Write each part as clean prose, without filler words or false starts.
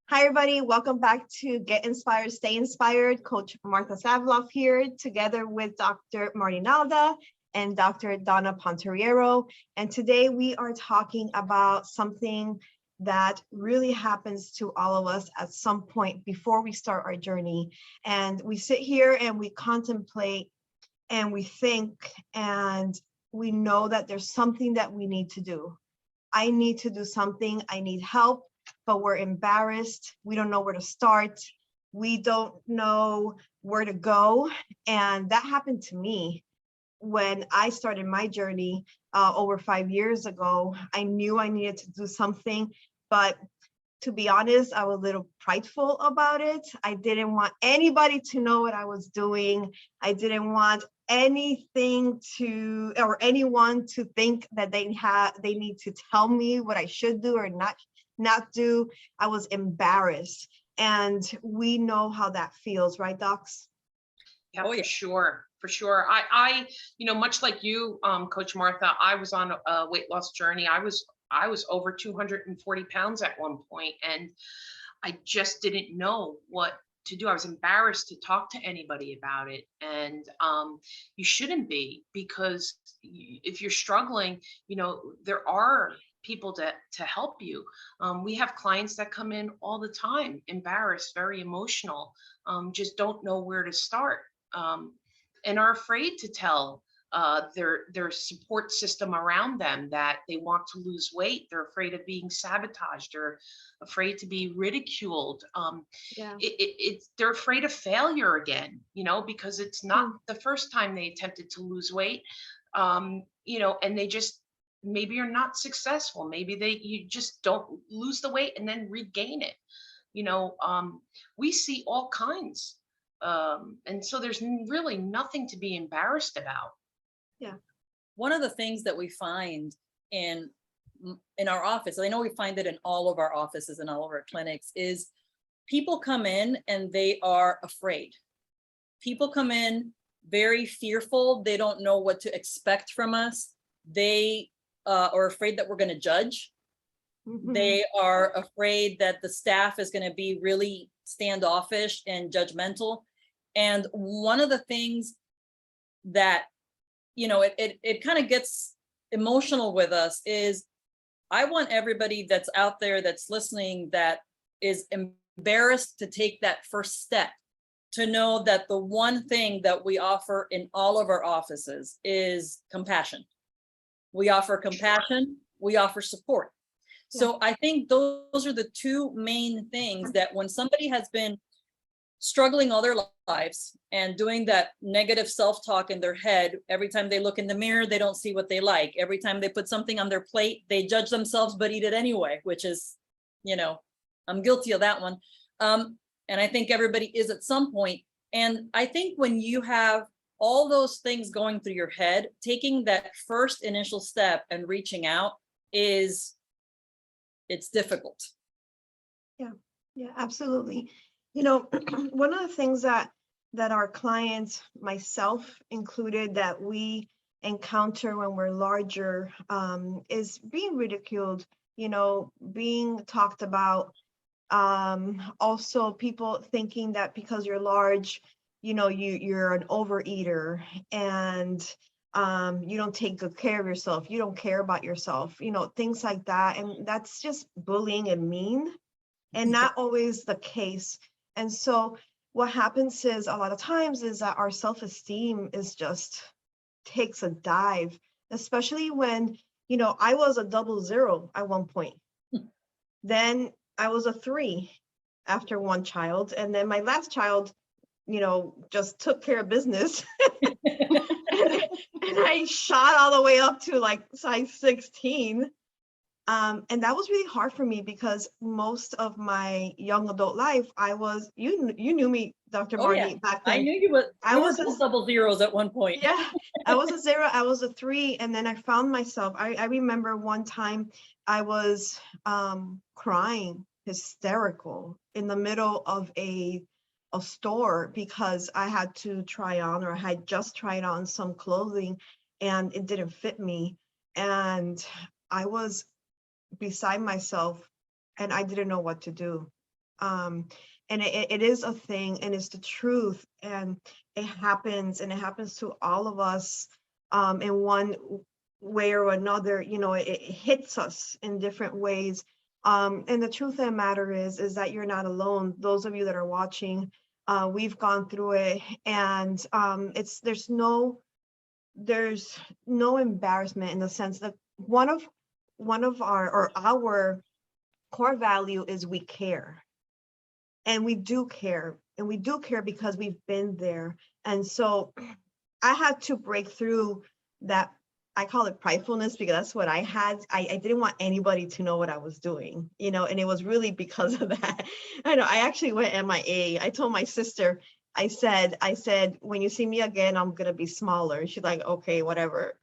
Hi, everybody. Welcome back to Get Inspired, Stay Inspired. Coach Martha Savloff here, together with Dr. Martinalda and Dr. Donna Ponteriero. And today we are talking about something that really happens to all of us at some point before we start our journey. And we sit here and we contemplate and we think, and we know that there's something that we need to do. I need to do something. I need help, but we're embarrassed. We don't know where to start. We don't know where to go. And that happened to me when I started my journey over 5 years ago. I knew I needed to do something, but to be honest, I was a little prideful about it. I didn't want anybody to know what I was doing. I didn't want anything to, or anyone to think that they need to tell me what I should do or not do. I was embarrassed. And we know how that feels, right, docs? Yeah, for sure. For sure. Much like you, Coach Martha, I was on a weight loss journey. I was over 240 pounds at one point, and I just didn't know what to do. I was embarrassed to talk to anybody about it. And you shouldn't be, because if you're struggling, there are people to help you. We have clients that come in all the time, embarrassed, very emotional, just don't know where to start, and are afraid to tell their support system around them that they want to lose weight. They're afraid of being sabotaged. They're afraid to be ridiculed. Yeah. They're afraid of failure again, because it's not the first time they attempted to lose weight, and they just maybe are not successful. Maybe you just don't lose the weight and then regain it. We see all kinds. And so there's really nothing to be embarrassed about. Yeah. One of the things that we find in our office, I know we find it in all of our offices and all of our clinics, is people come in and they are afraid. People come in very fearful. They don't know what to expect from us. They are afraid that we're going to judge. Mm-hmm. They are afraid that the staff is going to be really standoffish and judgmental. And one of the things that, it kind of gets emotional with us is, I want everybody that's out there that's listening that is embarrassed to take that first step, to know that the one thing that we offer in all of our offices is compassion. We offer compassion, we offer support. So I think those are the two main things, that when somebody has been struggling all their lives and doing that negative self-talk in their head, every time they look in the mirror, they don't see what they like. Every time they put something on their plate, they judge themselves but eat it anyway, which is, I'm guilty of that one. And I think everybody is at some point. And I think when you have all those things going through your head, taking that first initial step and reaching out it's difficult. Yeah, absolutely. One of the things that our clients, myself included, that we encounter when we're larger is being ridiculed, being talked about. Also people thinking that because you're large, you're an overeater, and you don't take good care of yourself. You don't care about yourself, things like that. And that's just bullying and mean, and not always the case. And so what happens is, a lot of times, is that our self-esteem is just takes a dive, especially when, I was a 00 at one point. Then I was a 3 after one child. And then my last child, just took care of business. and I shot all the way up to like size 16. And that was really hard for me, because most of my young adult life, I was, you knew me, Dr. Marty, back then. I knew you, but I was double zeros at one point. Yeah, I was a 0, I was a 3. And then I found myself, I remember one time I was crying, hysterical, in the middle of a store, because I had to try on, or I had just tried on some clothing and it didn't fit me. And I was beside myself, and I didn't know what to do. And it is a thing, and it's the truth, and it happens to all of us in one way or another. You know, it hits us in different ways. And the truth of the matter is that you're not alone. Those of you that are watching, we've gone through it, and there's no embarrassment, in the sense that one of our core value is we care. And we do care, because we've been there. And so I had to break through that. I call it pridefulness, because that's what I had. I didn't want anybody to know what I was doing, you know, and it was really because of that. I know, I actually went MIA. I told my sister, I said, when you see me again, I'm gonna be smaller. She's like, okay, whatever.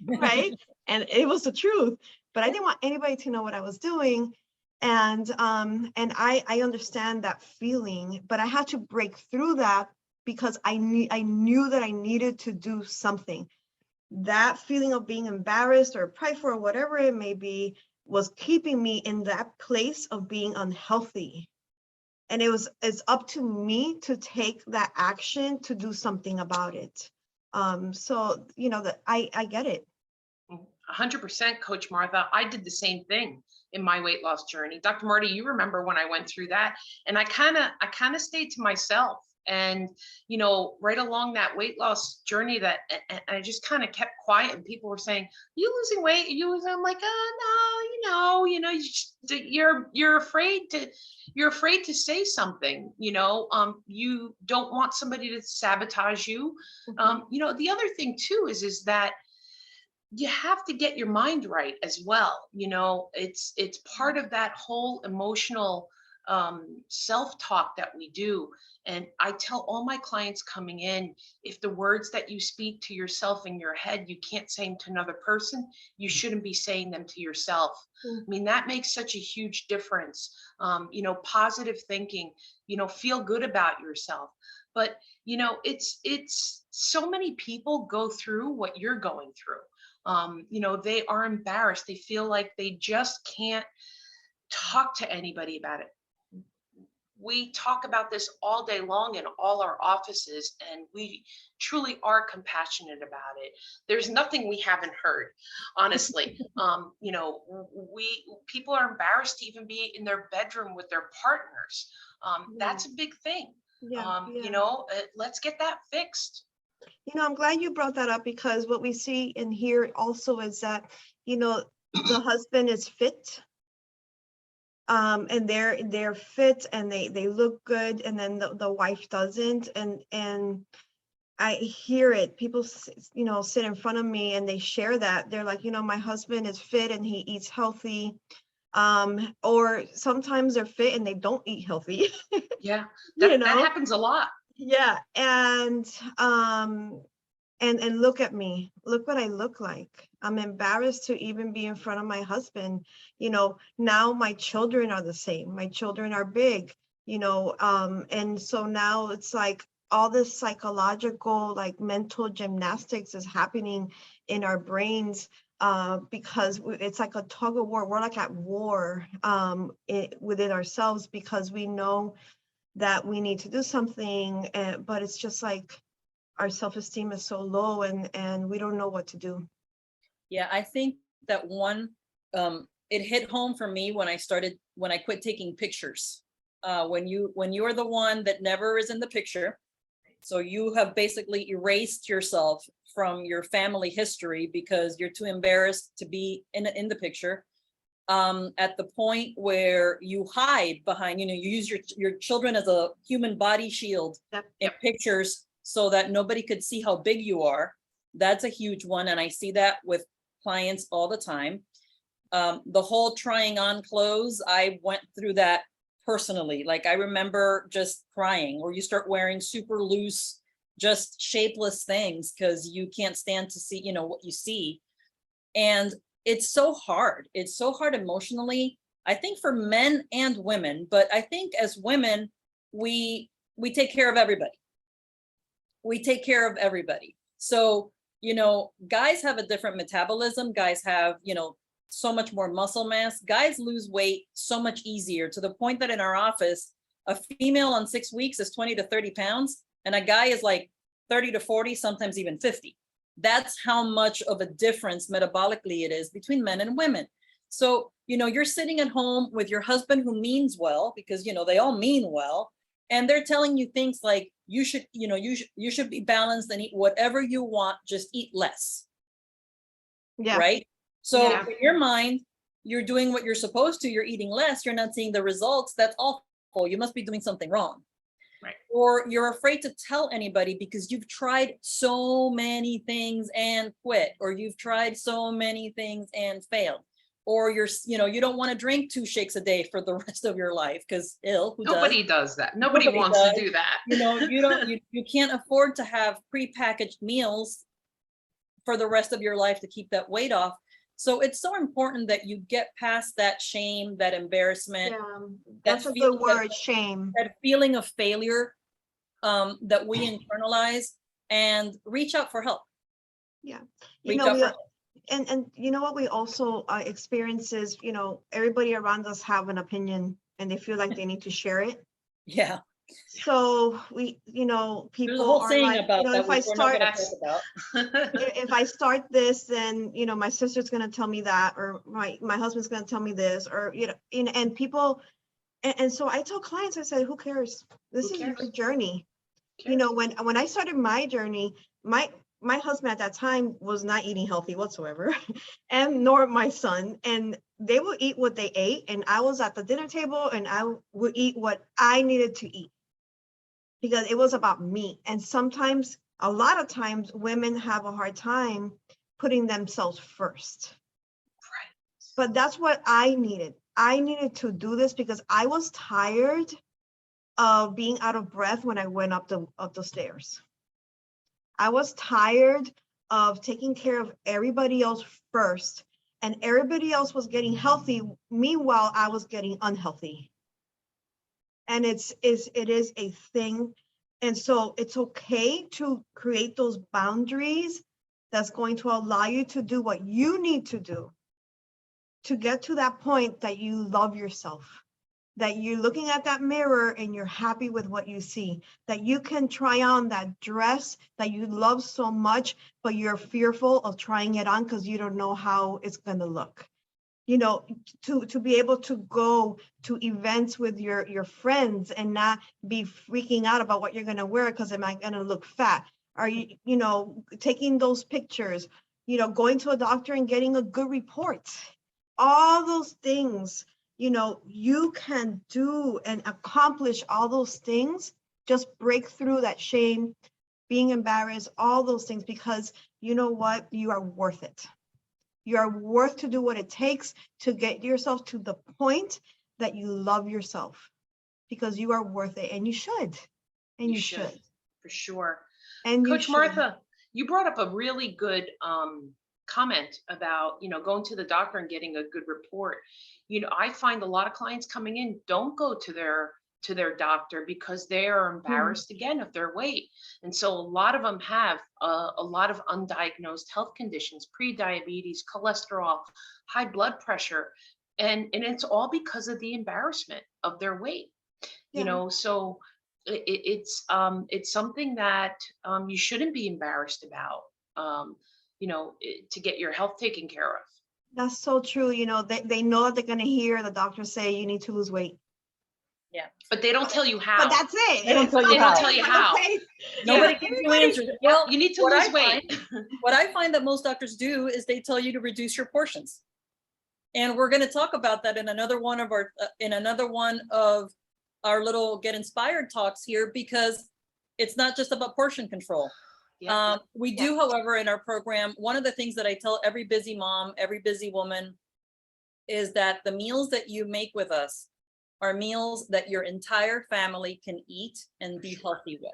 Right? And it was the truth, but I didn't want anybody to know what I was doing. And I understand that feeling, but I had to break through that, because I knew that I needed to do something. That feeling of being embarrassed or prideful or whatever it may be was keeping me in that place of being unhealthy. And it's up to me to take that action to do something about it. So, you know, that I get it. 100%, Coach Martha. I did the same thing in my weight loss journey. Dr. Marty, you remember when I went through that, and I kind of stayed to myself. And, you know, right along that weight loss journey, that and I just kind of kept quiet, and people were saying, you losing weight? You losing? I'm like, oh, no, you're afraid to say something, you don't want somebody to sabotage you. The other thing too is that you have to get your mind right as well. It's part of that whole emotional self-talk that we do. And I tell all my clients coming in, if the words that you speak to yourself in your head, you can't say them to another person, you shouldn't be saying them to yourself. I mean, that makes such a huge difference. Positive thinking, feel good about yourself. But, it's so many people go through what you're going through. They are embarrassed. They feel like they just can't talk to anybody about it. We talk about this all day long in all our offices, and we truly are compassionate about it. There's nothing we haven't heard, honestly. People are embarrassed to even be in their bedroom with their partners. That's a big thing. Yeah. Let's get that fixed. I'm glad you brought that up, because what we see in here also is that, the husband is fit, and they're fit, and they look good, and then the wife doesn't. And I hear it. People, sit in front of me and they share that. They're like, my husband is fit and he eats healthy. Or sometimes they're fit and they don't eat healthy. Yeah, that happens a lot. Yeah. And look at me, look what I look like. I'm embarrassed to even be in front of my husband. Now my children are the same. My children are big, and so now it's like all this psychological, like mental gymnastics is happening in our brains, because it's like a tug of war. We're like at war within ourselves, because we know that we need to do something, but it's just like our self-esteem is so low, and we don't know what to do. Yeah, I think that it hit home for me when I quit taking pictures. When you're the one that never is in the picture, so you have basically erased yourself from your family history because you're too embarrassed to be in the picture. At the point where you hide behind, you use your children as a human body shield in pictures so that nobody could see how big you are. That's a huge one. And I see that with clients all the time. The whole trying on clothes, I went through that personally. Like I remember just crying, or you start wearing super loose, just shapeless things because you can't stand to see, what you see. And it's so hard. It's so hard emotionally, I think, for men and women. But I think as women, we take care of everybody. We take care of everybody. So, guys have a different metabolism. Guys have, so much more muscle mass. Guys lose weight so much easier, to the point that in our office, a female on 6 weeks is 20 to 30 pounds, and a guy is like 30 to 40, sometimes even 50. That's how much of a difference metabolically it is between men and women. So, you're sitting at home with your husband who means well, because, they all mean well. And they're telling you things like, you should be balanced and eat whatever you want, just eat less. Yeah. Right. So Yeah. in your mind, you're doing what you're supposed to, you're eating less, you're not seeing the results. That's awful. You must be doing something wrong. Right. Or you're afraid to tell anybody because you've tried so many things and quit, or you've tried so many things and failed, or you don't want to drink 2 shakes a day for the rest of your life because Nobody does that. Nobody wants to do that. You can't afford to have prepackaged meals for the rest of your life to keep that weight off. So it's so important that you get past that shame, that embarrassment. Yeah, that's a good word, shame. That feeling of failure that we internalize, and reach out for help. Yeah, and you know what we also experience is, everybody around us have an opinion and they feel like they need to share it. Yeah. So we, people There's a whole are saying like, about that, if I which we're not start, gonna talk about. if I start this, then my sister's gonna tell me that, or my husband's gonna tell me this, or and people, and so I tell clients, I said, who cares? This is your journey. When I started my journey, my husband at that time was not eating healthy whatsoever, and nor my son, and they would eat what they ate, and I was at the dinner table and I would eat what I needed to eat because it was about me. And sometimes, a lot of times, women have a hard time putting themselves first. Right. But that's what I needed. I needed to do this because I was tired of being out of breath when I went up the stairs. I was tired of taking care of everybody else first, and everybody else was getting healthy. Meanwhile, I was getting unhealthy. And it is a thing. And so it's okay to create those boundaries that's going to allow you to do what you need to do to get to that point that you love yourself, that you're looking at that mirror and you're happy with what you see, that you can try on that dress that you love so much, but you're fearful of trying it on because you don't know how it's going to look. To be able to go to events with your friends and not be freaking out about what you're going to wear because am I going to look fat? Are you, taking those pictures, going to a doctor and getting a good report, all those things, you can do and accomplish all those things. Just break through that shame, being embarrassed, all those things, because you know what? You are worth it. You are worth to do what it takes to get yourself to the point that you love yourself, because you are worth it, and you should. And you should. For sure. And Coach Martha, you brought up a really good comment about, going to the doctor and getting a good report. I find a lot of clients coming in don't go to their doctor because they are embarrassed again of their weight. And so a lot of them have a lot of undiagnosed health conditions, pre-diabetes, cholesterol, high blood pressure, and it's all because of the embarrassment of their weight. So it's something that you shouldn't be embarrassed about, to get your health taken care of. That's so true. They know that they're going to hear the doctor say you need to lose weight. Yeah, but they don't tell you how. But that's it. They don't tell you how. Nobody gives you answers. Well, you need to lose weight. What I find that most doctors do is they tell you to reduce your portions, and we're going to talk about that in another one of our little Get Inspired talks here, because it's not just about portion control. We do, however, in our program, one of the things that I tell every busy mom, every busy woman, is that the meals that you make with us are meals that your entire family can eat and be healthy with.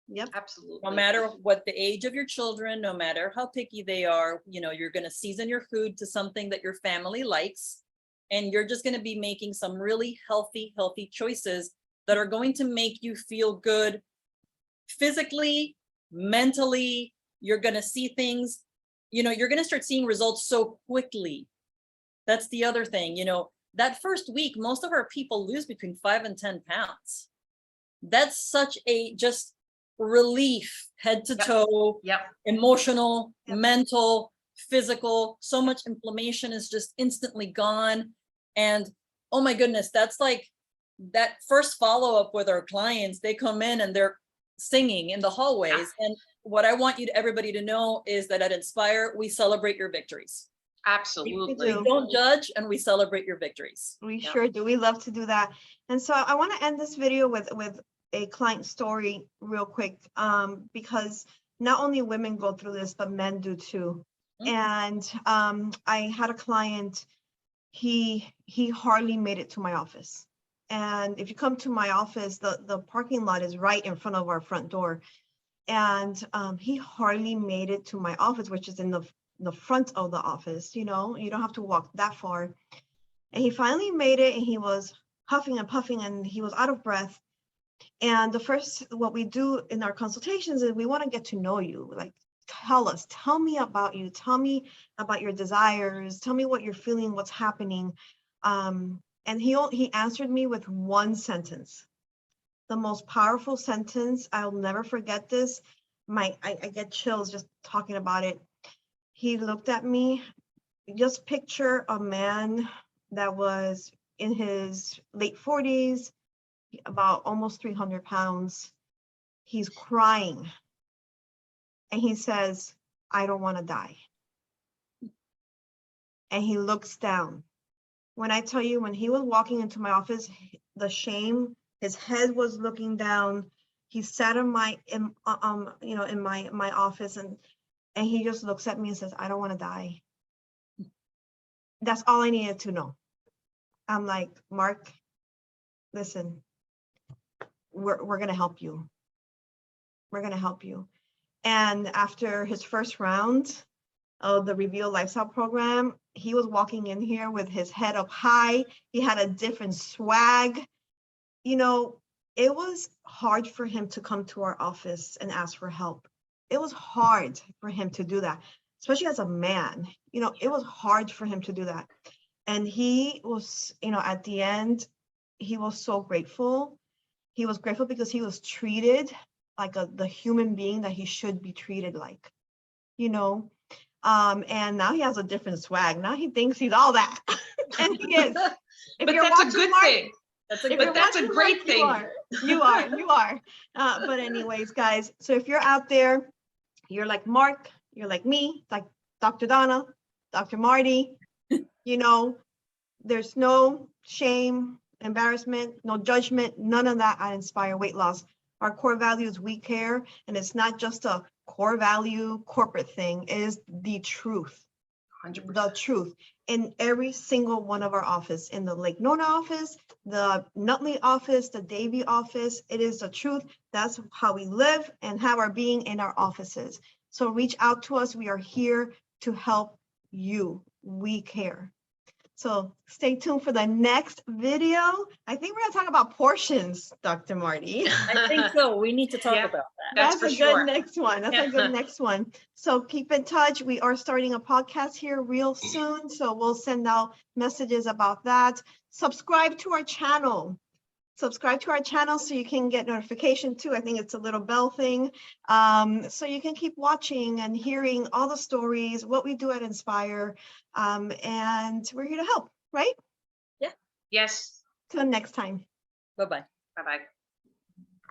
Yep, absolutely. No matter what the age of your children, no matter how picky they are, you're going to season your food to something that your family likes, and you're just going to be making some really healthy choices that are going to make you feel good physically, mentally. You're going to see things, you're going to start seeing results so quickly. That's the other thing. that first week, most of our people lose between 5 and 10 pounds. That's such a just relief, head to toe, emotional, mental, physical. So much inflammation is just instantly gone. And oh my goodness, that's like that first follow-up with our clients. They come in and they're singing in the hallways. And what I want everybody to know is that at Inspire, we celebrate your victories. Absolutely. We don't judge, and we celebrate your victories. We sure do. We love to do that. And so I want to end this video with a client story real quick, because not only women go through this, but men do too. And I had a client, he hardly made it to my office. And if you come to my office, the parking lot is right in front of our front door. And he hardly made it to my office, which is in the front of the office. You know, you don't have to walk that far. And he finally made it, and he was huffing and puffing, and he was out of breath. And what we do in our consultations is we want to get to know you. Like, tell me about you. Tell me about your desires. Tell me what you're feeling, what's happening. And he answered me with one sentence. The most powerful sentence. I'll never forget this. I get chills just talking about it. He looked at me. Just picture a man that was in his late 40s, about almost 300 pounds. He's crying. And he says, I don't want to die. And he looks down. When I tell you, when he was walking into my office, the shame, his head was looking down. He sat in my office, and he just looks at me and says, I don't want to die. That's all I needed to know. I'm like, Mark, listen, we're going to help you. We're going to help you. And after his first round of the Reveal Lifestyle program, he was walking in here with his head up high. He had a different swag. You know, it was hard for him to come to our office and ask for help. It was hard for him to do that, especially as a man. You know, it was hard for him to do that. And he was, you know, at the end, he was so grateful. He was grateful because he was treated like the human being that he should be treated like, you know. And now he has a different swag. Now he thinks he's all that. And he is. But that's a good thing. That's a great thing. You are. But anyways, guys, so if you're out there, you're like Mark, you're like me, like Dr. Donna, Dr. Marty, you know, there's no shame, embarrassment, no judgment, none of that at Inspire Weight Loss. Our core value is we care, and it's not just a core value corporate thing. It is the truth. 100%. The truth in every single one of our office, in the Lake Nona office, the Nutley office, the Davie office. It is the truth. That's how we live and have our being in our offices. So reach out to us. We are here to help you. We care. So stay tuned for the next video. I think we're going to talk about portions, Dr. Marty. I think so. We need to talk about that. That's for a sure. good next one. That's a good next one. So keep in touch. We are starting a podcast here real soon. So we'll send out messages about that. Subscribe to our channel. Subscribe to our channel so you can get notification too. I think it's a little bell thing. So you can keep watching and hearing all the stories, what we do at Inspire. And we're here to help, right? Yeah. Yes. Till next time. Bye-bye. Bye-bye.